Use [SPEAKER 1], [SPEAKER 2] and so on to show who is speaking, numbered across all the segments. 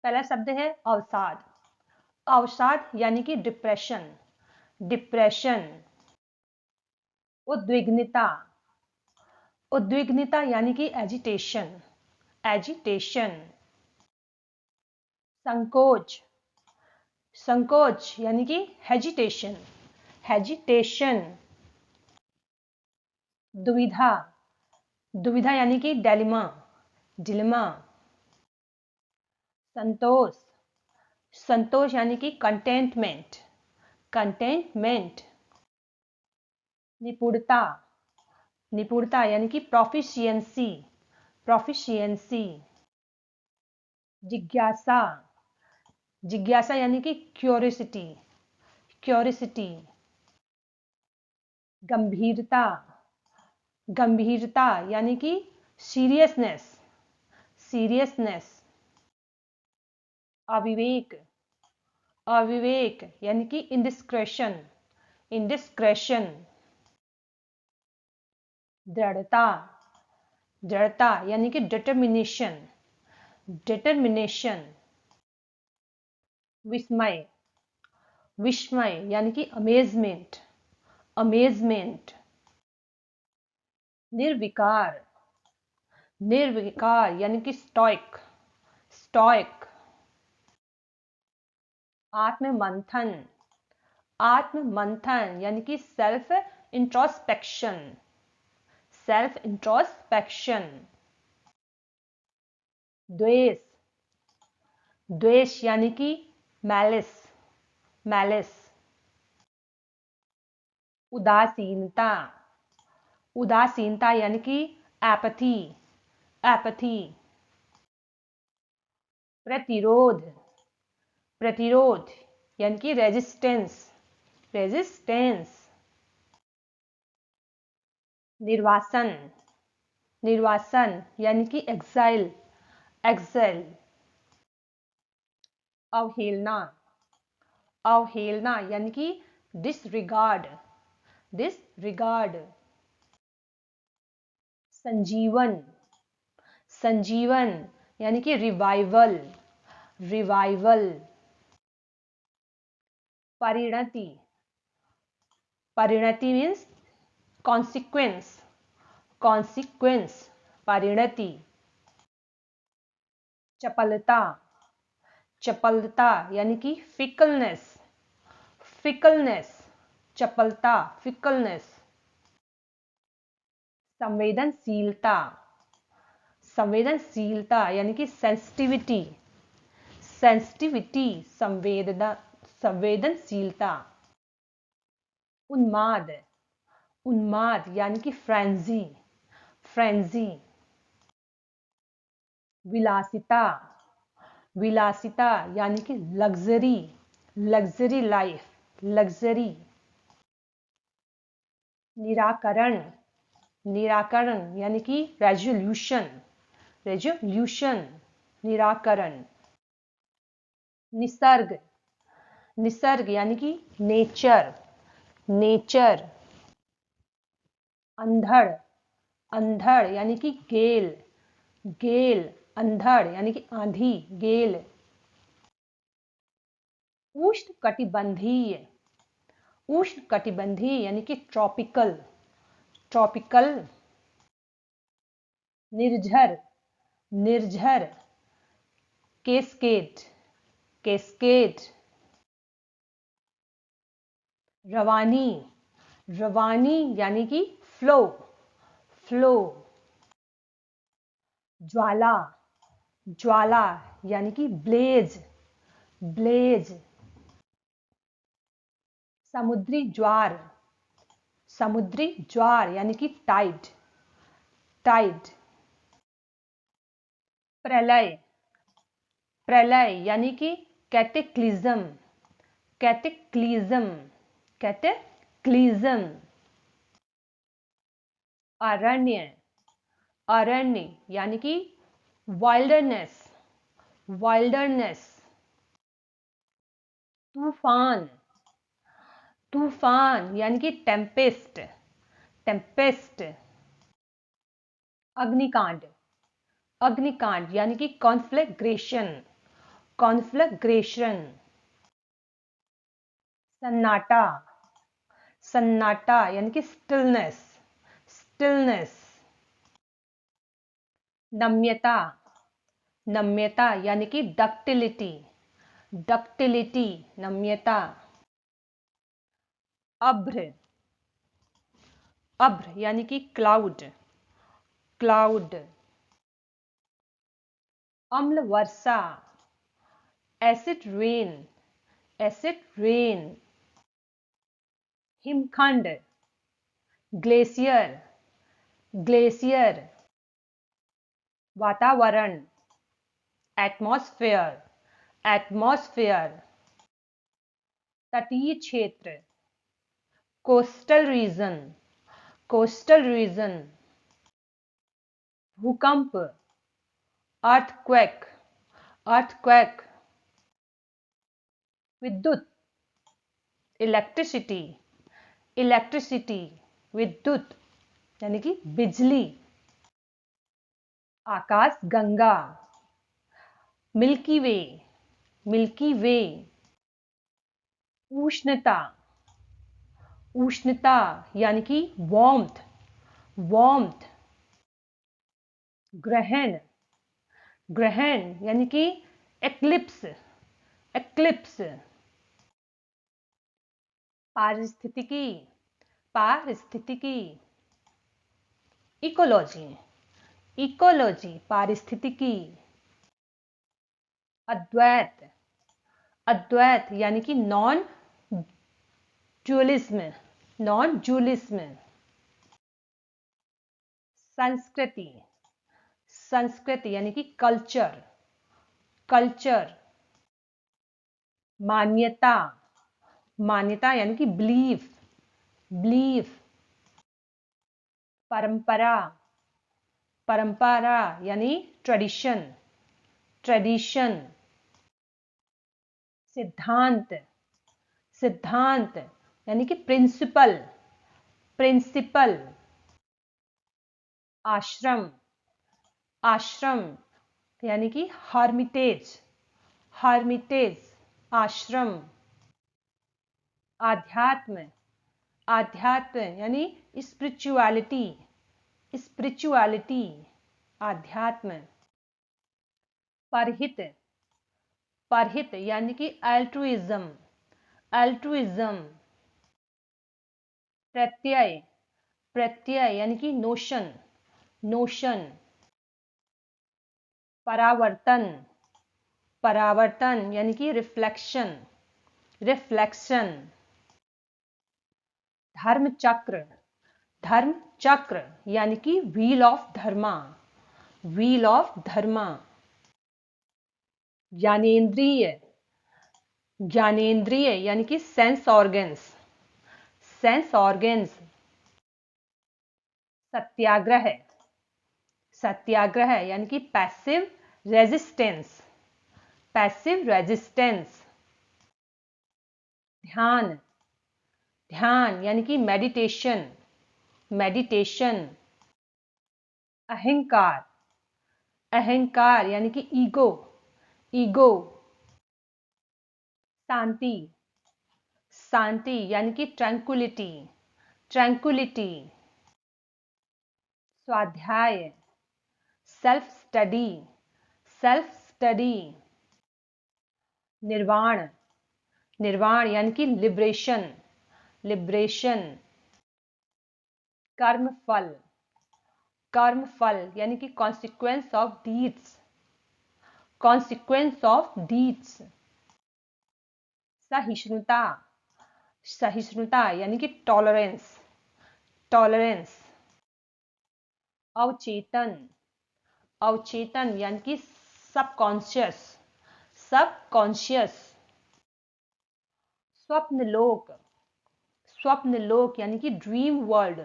[SPEAKER 1] पहला शब्द है अवसाद। अवसाद यानी कि डिप्रेशन, डिप्रेशन। उद्विग्नता, उद्विग्नता यानी कि एजिटेशन, एजिटेशन। संकोच, संकोच यानी कि हेजिटेशन, हेजिटेशन। दुविधा, दुविधा यानी कि डिलेमा, डिलेमा। संतोष, संतोष यानी कि कंटेंटमेंट, कंटेंटमेंट। निपुणता, निपुणता यानी कि प्रोफिशिएंसी, प्रोफिशिएंसी। जिज्ञासा, जिज्ञासा यानी कि क्यूरियोसिटी, क्यूरियोसिटी। गंभीरता, गंभीरता यानी कि सीरियसनेस, सीरियसनेस। अविवेक, अविवेक यानी कि इंडिस्क्रेशन, इंडिस्क्रेशन। दृढ़ता, दृढ़ता यानी कि डिटर्मिनेशन, डिटर्मिनेशन। विस्मय, विस्मय यानी कि अमेजमेंट, अमेजमेंट। निर्विकार, निर्विकार यानी कि स्टॉइक, स्टॉइक। आत्ममंथन, आत्ममंथन यानी कि सेल्फ इंट्रोस्पेक्शन, सेल्फ इंट्रोस्पेक्शन। द्वेष, द्वेष यानी कि मैलिस, मैलिस। उदासीनता, उदासीनता यानी कि एपथी, एपथी। प्रतिरोध, प्रतिरोध यानी कि रेजिस्टेंस, रेजिस्टेंस। निर्वासन, निर्वासन यानी कि एक्साइल, एक्साइल। अवहेलना, अवहेलना यानी कि डिसरिगार्ड, डिसरिगार्ड। संजीवन, संजीवन यानी कि रिवाइवल, रिवाइवल। परिणति, परिणति मीन्स कॉन्सिक्वेंस, कॉन्सिक्वेंस, परिणति। चपलता, चपलता यानी कि फिकलनेस, फिकलनेस, चपलता, फिकलनेस। संवेदनशीलता, संवेदनशीलता यानी कि सेंसिटिविटी, सेंसिटिविटी, संवेदना, संवेदनशीलता। उन्माद, उन्माद यानी कि फ्रेंजी, फ्रेंजी। विलासिता, विलासिता यानी कि लग्जरी, लग्जरी लाइफ, लग्जरी। निराकरण, निराकरण यानी कि रेजोल्यूशन, रेजोल्यूशन, निराकरण। निसर्ग, निसर्ग यानी कि नेचर, नेचर। अंधड़, अंधड़ यानी कि गेल, गेल, अंधड़ यानी कि आंधी, गेल। उष्ण कटिबंधीय, उष्ण कटिबंधीय यानी कि ट्रॉपिकल, ट्रॉपिकल। निर्झर, निर्झर, केस्केड, केस्केड। रवानी, रवानी यानी कि फ्लो, फ्लो। ज्वाला, ज्वाला यानी कि ब्लेज, ब्लेज। समुद्री ज्वार, समुद्री ज्वार यानी कि टाइड, टाइड। प्रलय, प्रलय यानी कि कैटेक्लिज्म, कैटेक्लिज्म, कैटेक्लिज्म। अरण्य, अरण्य यानी कि वाइल्डरनेस, वाइल्डरनेस। तूफान, तूफान यानी कि टेम्पेस्ट, टेम्पेस्ट। अग्निकांड, अग्निकांड यानी कि कॉन्फ्लैग्रेशन, कॉन्फ्लैग्रेशन, सन्नाटा, सन्नाटा यानी कि स्टिलनेस, स्टिलनेस। नम्यता, नम्यता यानी कि डक्टिलिटी, डक्टिलिटी, नम्यता। अभ्र, अभ्र यानी कि क्लाउड, क्लाउड। अम्ल वर्षा, एसिड रेन, एसिड रेन। हिमखंड, ग्लेशियर, ग्लेशियर। वातावरण, एटमॉस्फेयर, एटमॉस्फेयर। तटीय क्षेत्र, कोस्टल रीजन, कोस्टल रीजन। भूकंप, अर्थक्वेक, अर्थक्वेक। विद्युत, इलेक्ट्रिसिटी, इलेक्ट्रिसिटी, विद्युत यानी कि बिजली। आकाश गंगा, मिल्की वे, मिल्की वे। उष्णता, उष्णता यानी कि वार्मथ, वार्मथ। ग्रहण, ग्रहण यानी कि एक्लिप्स, एक्लिप्स। पारिस्थितिकी, पारिस्थितिकी। इकोलॉजी, इकोलॉजी, पारिस्थितिकी। अद्वैत, अद्वैत यानी कि नॉन ड्यूलिज्म, नॉन ड्यूलिज्म। संस्कृति, संस्कृति यानी कि कल्चर, कल्चर। मान्यता, मान्यता यानी कि बिलीफ, बिलीफ। परंपरा, परंपरा यानी ट्रेडिशन, ट्रेडिशन। सिद्धांत, सिद्धांत यानी कि प्रिंसिपल, प्रिंसिपल। आश्रम, आश्रम यानी कि हर्मिटेज, हर्मिटेज, आश्रम। आध्यात्म, आध्यात्म यानी स्पिरिचुअलिटी, स्पिरिचुअलिटी, आध्यात्म। परहित, परहित यानी कि अल्ट्रुइज्म, अल्ट्रुइज्म। प्रत्यय, प्रत्यय यानी कि नोशन, नोशन। परावर्तन, परावर्तन यानी कि रिफ्लेक्शन, रिफ्लेक्शन। धर्म चक्र, धर्म चक्र यानी कि wheel of dharma, wheel of dharma. ज्ञानेंद्रिय, ज्ञानेंद्रिय यानी कि सेंस ऑर्गन्स, सेंस ऑर्गन्स। सत्याग्रह, सत्याग्रह यानी कि पैसिव रेजिस्टेंस, पैसिव रेजिस्टेंस। ध्यान, ध्यान यानी कि मेडिटेशन, मेडिटेशन। अहंकार, अहंकार यानी कि ईगो, ईगो। शांति, शांति यानी कि ट्रैंक्विलिटी, ट्रैंक्विलिटी। स्वाध्याय, सेल्फ स्टडी, सेल्फ स्टडी। निर्वाण, निर्वाण यानी कि लिबरेशन, लिबरेशन। कर्म फल, कर्म फल यानी कि consequence of deeds, consequence of deeds. सहिष्णुता, सहिष्णुता यानी कि टॉलरेंस, टॉलरेंस। अवचेतन, अवचेतन यानी कि सबकॉन्शियस, सबकॉन्शियस। स्वप्न लोक, स्वप्न लोक यानी कि ड्रीम वर्ल्ड,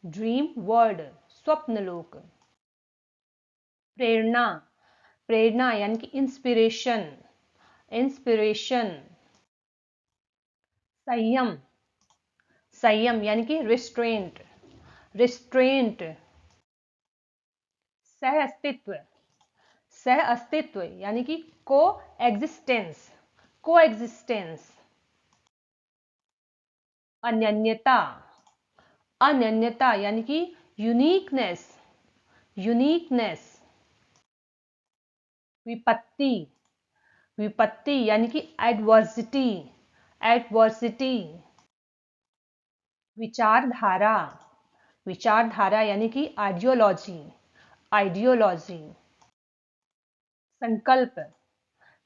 [SPEAKER 1] ड्रीम वर्ल्ड, स्वप्न लोक। प्रेरणा, प्रेरणा यानी कि इंस्पिरेशन, इंस्पिरेशन। संयम, संयम यानी कि रिस्ट्रेंट, रिस्ट्रेंट। सह अस्तित्व, सह अस्तित्व यानी कि को एग्जिस्टेंस, को एग्जिस्टेंस। अनन्यता, अनन्यता यानी कि यूनिकनेस, यूनिकनेस। विपत्ति, विपत्ति यानी कि एडवर्सिटी, एडवर्सिटी। विचारधारा, विचारधारा यानी कि आइडियोलॉजी, आइडियोलॉजी। संकल्प,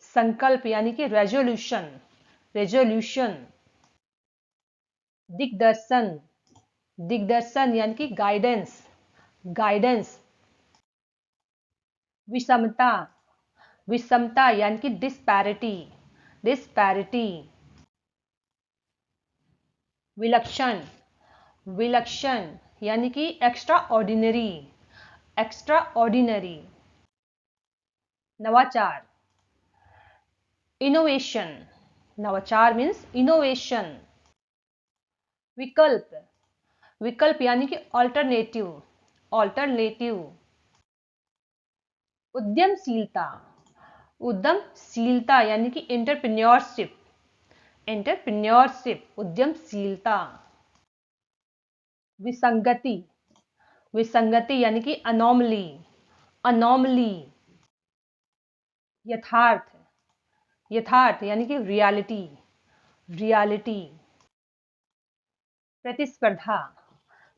[SPEAKER 1] संकल्प यानी कि रेजोल्यूशन, रेजोल्यूशन। दिग्दर्शन, दिग्दर्शन यानी कि गाइडेंस, गाइडेंस। विषमता, विषमता यानी कि डिस्पैरिटी, डिस्पैरिटी। विलक्षण, विलक्षण यानी कि एक्स्ट्रा ऑर्डिनरी, एक्स्ट्रा ऑर्डिनरी। नवाचार, इनोवेशन, नवाचार मीन्स इनोवेशन। विकल्प, विकल्प यानी कि ऑल्टरनेटिव, ऑल्टरनेटिव। उद्यमशीलता, उद्यमशीलता यानी कि एंटरप्रेन्योरशिप, एंटरप्रेन्योरशिप, उद्यमशीलता। विसंगति, विसंगति यानी कि अनोमली, अनोमली। यथार्थ, यथार्थ यानी कि रियलिटी, रियलिटी। प्रतिस्पर्धा,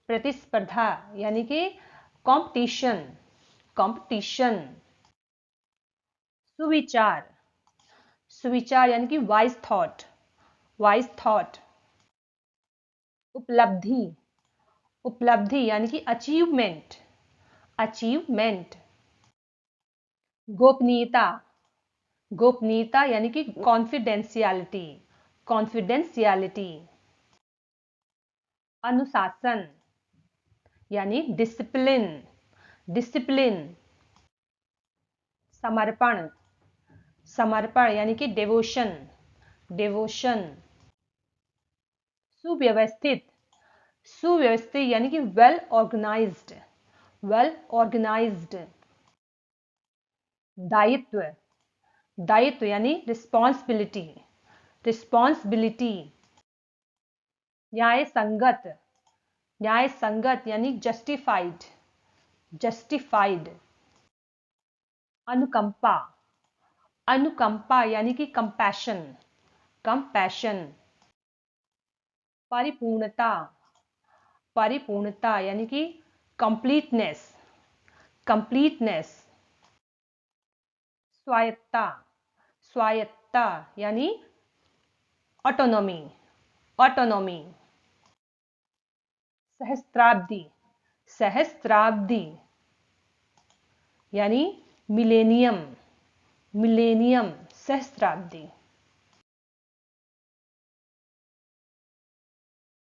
[SPEAKER 1] प्रतिस्पर्धा यानी कि कंपटीशन, कंपटीशन। सुविचार, सुविचार यानी कि वाइज थॉट, वाइज थॉट। उपलब्धि, उपलब्धि यानी कि अचीवमेंट, अचीवमेंट। गोपनीयता, गोपनीयता यानी कि कॉन्फिडेंशियलिटी, कॉन्फिडेंशियलिटी। अनुशासन यानी डिसिप्लिन, डिसिप्लिन। समर्पण, समर्पण यानी कि डिवोशन, डिवोशन। सुव्यवस्थित, सुव्यवस्थित यानी कि वेल ऑर्गेनाइज्ड, वेल ऑर्गेनाइज्ड। दायित्व, दायित्व यानी रिस्पॉन्सिबिलिटी, रिस्पॉन्सिबिलिटी। न्याय संगत, न्याय संगत यानी जस्टिफाइड, जस्टिफाइड। अनुकंपा, अनुकंपा यानी कि कंपैशन, कंपैशन। परिपूर्णता, परिपूर्णता यानी कि कंप्लीटनेस, कंप्लीटनेस। स्वायत्ता, स्वायत्ता यानी ऑटोनॉमी, ऑटोनॉमी। सहस्त्राब्दी, सहस्त्राब्दी यानी मिलेनियम, मिलेनियम, सहस्त्राब्दी।